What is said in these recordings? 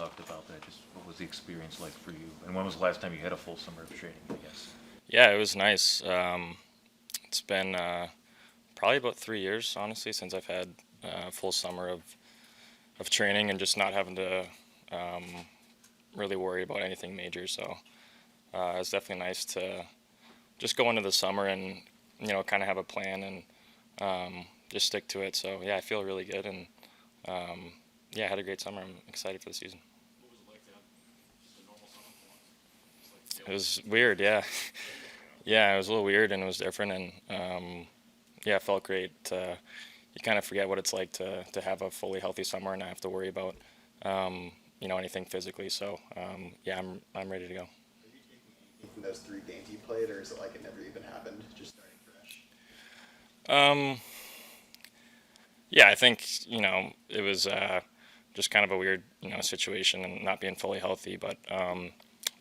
talked about that. Just what was the experience like for you? And when was the last time you had a full summer of training, I guess? Yeah, it was nice. It's been probably about 3 years, honestly, since I've had a full summer of training and just not having to um, really worry about anything major. So it's definitely nice to just go into the summer and kind of have a plan and just stick to it. So yeah, I feel really good and yeah, I had a great summer. I'm excited for the season. What was it like to have just a normal summer for once? Just like It feel was weird, yeah. Yeah, it was a little weird and it was different and yeah, it felt great. You kind of forget what it's like to have a fully healthy summer and not have to worry about anything physically. So yeah, I'm ready to go. Are you taking anything from those 3 games you played, or is it like it never even happened, just starting fresh? Um, yeah, I think it was just kind of a weird situation and not being fully healthy, but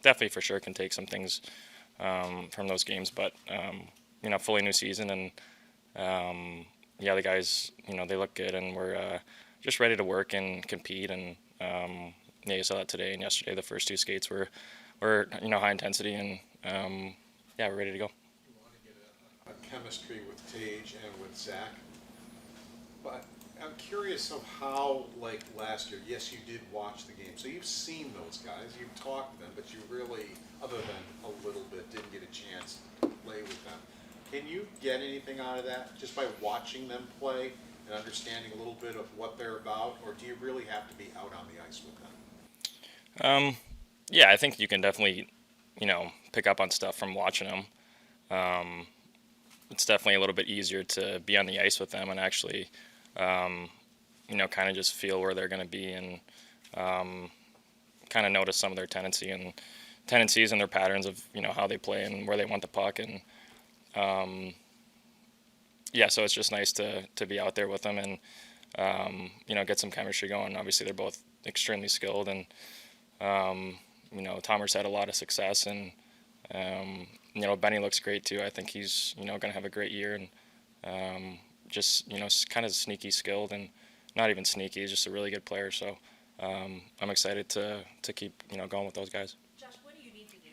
definitely for sure can take some things from those games. But fully new season and yeah, the guys they look good and we're just ready to work and compete and yeah, you saw that today and yesterday. The first two skates were high intensity and yeah, we're ready to go. You want to get a chemistry with Tage and with Zach. But I'm curious of how, like last year, yes, you did watch the game. So you've seen those guys, you've talked to them, but you really, other than a little bit, didn't get a chance to play with them. Can you get anything out of that just by watching them play and understanding a little bit of what they're about? Or do you really have to be out on the ice with them? Yeah, I think you can definitely pick up on stuff from watching them. It's definitely a little bit easier to be on the ice with them and actually kind of just feel where they're going to be and kind of notice some of their tendencies and their patterns of how they play and where they want the puck and yeah, so it's just nice to be out there with them and get some chemistry going. Obviously, they're both extremely skilled and Thomas had a lot of success and Benny looks great too. I think he's going to have a great year and just kind of sneaky skilled and not even sneaky. He's just a really good player. So I'm excited to keep going with those guys. Josh, what do you need to do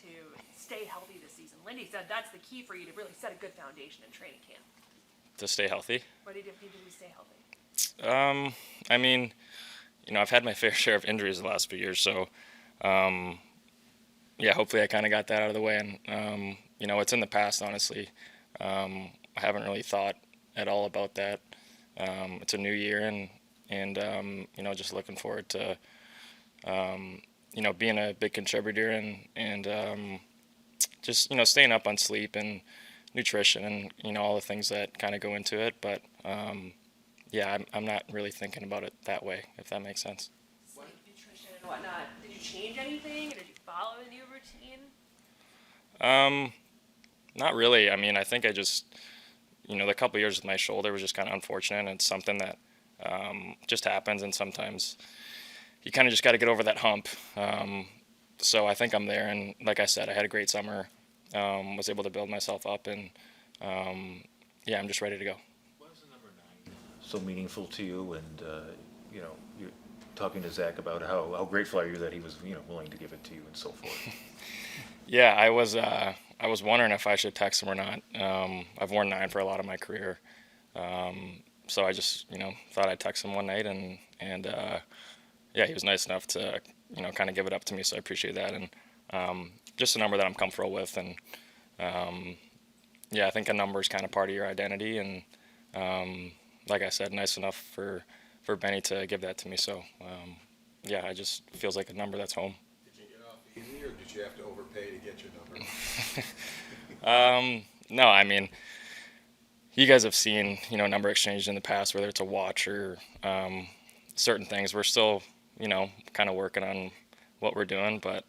to stay healthy this season? Lindy said that's the key for you to really set a good foundation in training camp. To stay healthy? What do you need to do to stay healthy? I mean, I've had my fair share of injuries the last few years, so yeah, hopefully I kind of got that out of the way. And it's in the past, honestly. I haven't really thought at all about that. It's a new year, and just looking forward to being a big contributor and just staying up on sleep and nutrition and all the things that kind of go into it. But yeah, I'm not really thinking about it that way, if that makes sense. Sleep, nutrition, and whatnot. Did you change anything, or did you follow a new routine? Not really. I mean, I think I just the couple years with my shoulder was just kind of unfortunate, and it's something that just happens, and sometimes you kind of just got to get over that hump. So I think I'm there, and like I said, I had a great summer, was able to build myself up, and yeah, I'm just ready to go. Why was the number 9 so meaningful to you? And you're talking to Zach about how grateful are you that he was willing to give it to you and so forth. Yeah, I was wondering if I should text him or not. I've worn 9 for a lot of my career, so I just thought I'd text him one night, and yeah, he was nice enough to kind of give it up to me, so I appreciate that, and just a number that I'm comfortable with, and yeah, I think a number is kind of part of your identity, and like I said, nice enough for Benny to give that to me, so yeah, it just feels like a number that's home. Did you get off easy, or did you have to overpay to get your number? No, I mean, you guys have seen number exchanges in the past, whether it's a watch or certain things. We're still kind of working on what we're doing, but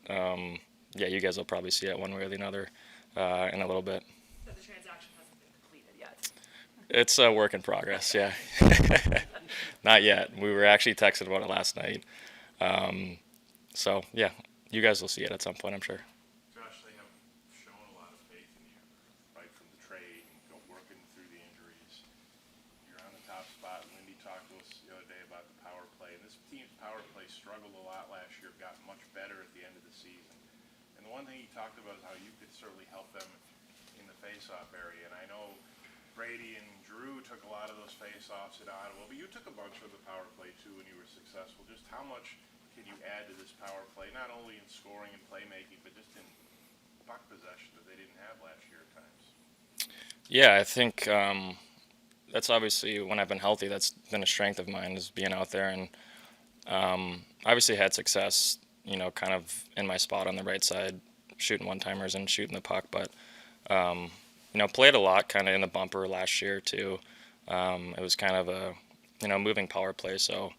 yeah, you guys will probably see it one way or the other in a little bit. So the transaction hasn't been completed yet. It's a work in progress, yeah. Not yet. We were actually texting about it last night. So yeah, you guys will see it at some point, I'm sure. Josh, they have shown a lot of faith in you, right from the trade and working through the injuries. You're on the top spot. Lindy talked to us the other day about the power play, and this team's power play struggled a lot lot last year, have gotten much better at the end of the season. And the one thing he talked about is how you could certainly help them in the face-off area. And I know Brady and Drew took a lot of those face-offs at Ottawa, but you took a bunch of the power play too when you were successful. Just how much can you add to this power play, not only in scoring and playmaking, but just in puck possession that they didn't have last year at times? Yeah, I think that's obviously when I've been healthy, that's been a strength of mine is being out there, and obviously had success, kind of in my spot on the right side, shooting one-timers and shooting the puck, but played a lot kind of in the bumper last year too. It was kind of a moving power play, so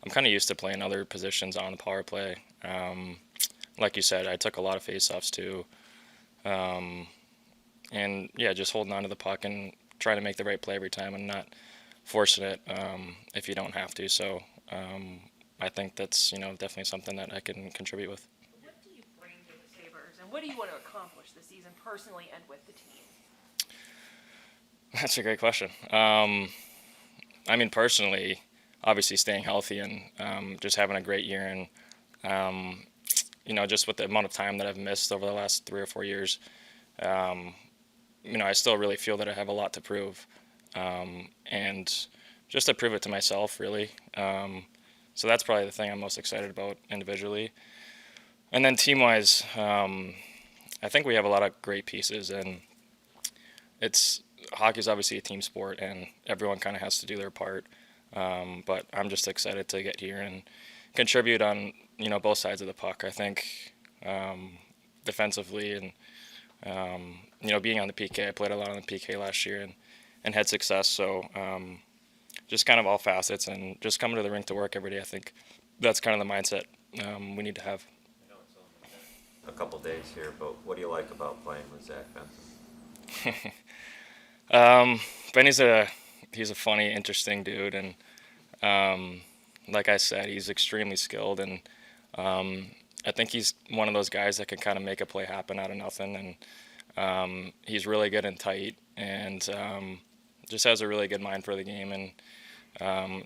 I'm kind of used to playing other positions on the power play. Like you said, I took a lot of face-offs too, and yeah, just holding on to the puck and trying to make the right play every time and not forcing it if you don't have to. So I think that's definitely something that I can contribute with. What do you bring to the Sabres, and what do you want to accomplish this season personally and with the team? That's a great question. I mean, personally, obviously staying healthy and just having a great year, and just with the amount of time that I've missed over the last 3 or 4 years, I still really feel that I have a lot to prove, and just to prove it to myself, really. So that's probably the thing I'm most excited about individually. And then team-wise, I think we have a lot of great pieces, and hockey's obviously a team sport, and everyone kind of has to do their part. But I'm just excited to get here and contribute on both sides of the puck. I think defensively and being on the PK, I played a lot on the PK last year and had success. So just kind of all facets and just coming to the rink to work every day. I think that's kind of the mindset we need to have. I know it's only been a couple days here, but what do you like about playing with Zach Benson? Benny's he's a funny, interesting dude, and like I said, he's extremely skilled, and I think he's one of those guys that can kind of make a play happen out of nothing, and he's really good and tight, and just has a really good mind for the game and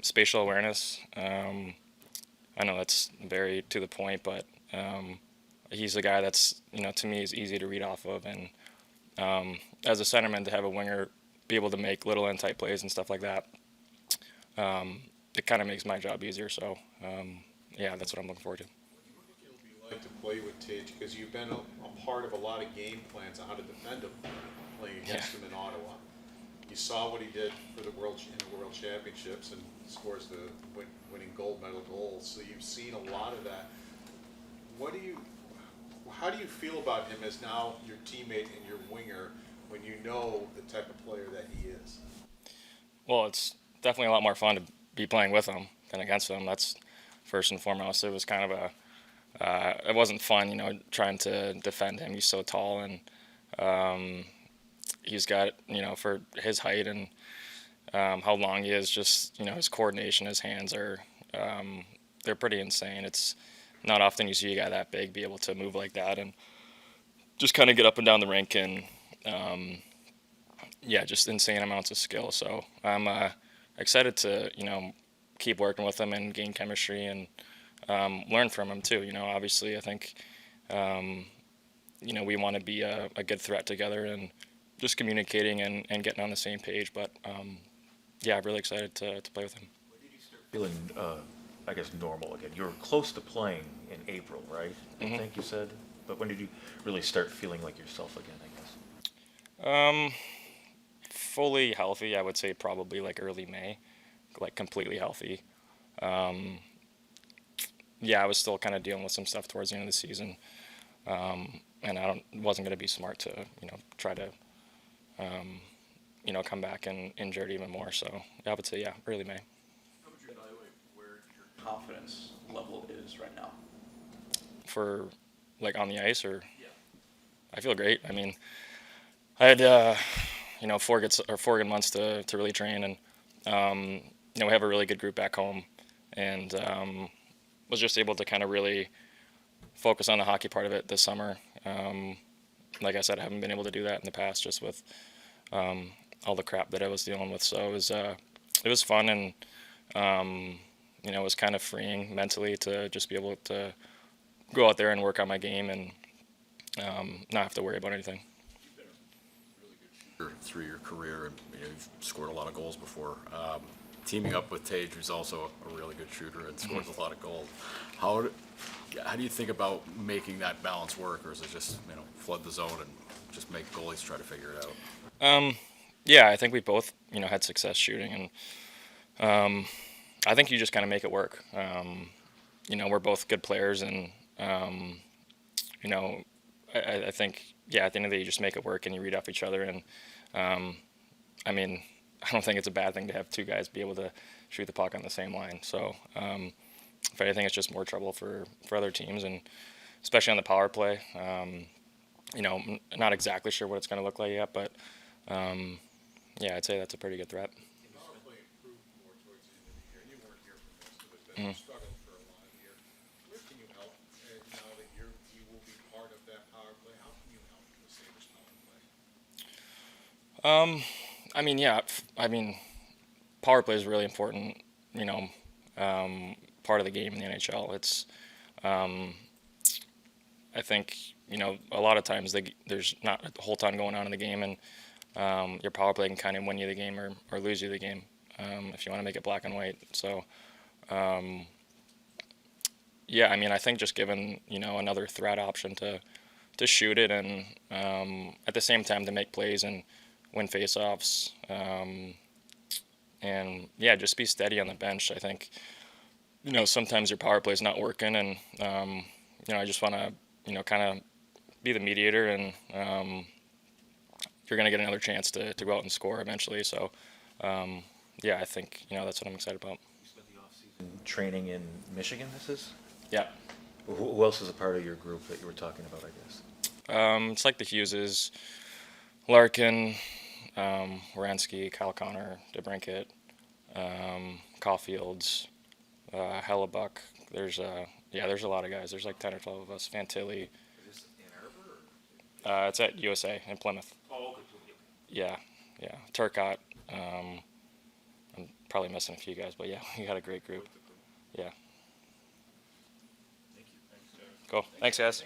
spatial awareness. I know that's very to the point, but he's a guy that's to me is easy to read off of, and as a centerman, to have a winger be able to make little and tight plays and stuff like that, it kind of makes my job easier. So, yeah, that's what I'm looking forward to. What do you think it'll be like to play with Tage? Because you've been a part of a lot of game plans on how to defend him, playing against him in Ottawa. You saw what he did for the World Championships and scores the winning gold medal goals. So you've seen a lot of that. How do you feel about him as now your teammate and your winger when you know the type of player that he is? Well, it's definitely a lot more fun to be playing with him than against him. That's first and foremost. It was kind of it wasn't fun, trying to defend him. He's so tall, and he's got, for his height and how long he is, just, his coordination, his hands are, they're pretty insane. It's not often you see a guy that big be able to move like that and just kind of get up and down the rink, and just insane amounts of skill. So I'm excited to keep working with him and gain chemistry and learn from him too. Obviously I think we want to be a good threat together and just communicating and getting on the same page. But I'm really excited to play with him. When did you start feeling, I guess, normal again? You were close to playing in April, right? I think you said. But when did you really start feeling like yourself again, I guess? Fully healthy, I would say probably like early May, like completely healthy. I was still kind of dealing with some stuff towards the end of the season, and wasn't going to be smart to try to come back and injure it even more. So I would say early May. How would you evaluate where your confidence level is right now? For like on the ice, or? Yeah. I feel great. I mean, I had 4 good months to really train, and we have a really good group back home, and was just able to kind of really focus on the hockey part of it this summer. Like I said, I haven't been able to do that in the past, just with all the crap that I was dealing with. So it was fun, and it was kind of freeing mentally to just be able to go out there and work on my game and not have to worry about anything. Through your career, and you've scored a lot of goals before. Teaming up with Tage, who's also a really good shooter and scores a lot of goals. How do you think about making that balance work, or is it just flood the zone and just make goalies try to figure it out? Yeah, I think we both had success shooting, and I think you just kind of make it work. We're both good players, and I think at the end of the day you just make it work and you read off each other, and I mean, I don't think it's a bad thing to have two guys be able to shoot the puck on the same line. So if anything, it's just more trouble for other teams, and especially on the power play. Not exactly sure what it's going to look like yet, but I'd say that's a pretty good threat. Power play improved more towards the end of the year. You weren't here for most of it, but you struggled for a lot of the year. Where can you help now that you will be part of that power play? How can you help the Sabres power play? Power play is really important, part of the game in the NHL. It's, I think, a lot of times there's not a whole ton going on in the game, and your power play can kind of win you the game or lose you the game if you want to make it black and white. So, I think just given, another threat option to shoot it, and at the same time to make plays and win faceoffs, and just be steady on the bench. I think, sometimes your power play is not working, and I just want to, kind of be the mediator, and you're going to get another chance to go out and score eventually. So, I think, that's what I'm excited about. You spent the offseason training in Michigan, this is? Yeah. Who else is a part of your group that you were talking about, I guess? It's like the Hugheses, Larkin, Wierenski, Kyle Connor, DeBrincat, Caulfield's, Hellebuck. There's a lot of guys. There's like 10 or 12 of us. Fantilli. Is this Ann Arbor? It's at USA in Plymouth. Oh, okay. Yeah. Turcotte. I'm probably missing a few guys, but yeah, we got a great group. Yeah. Thank you. Cool. Thanks, guys.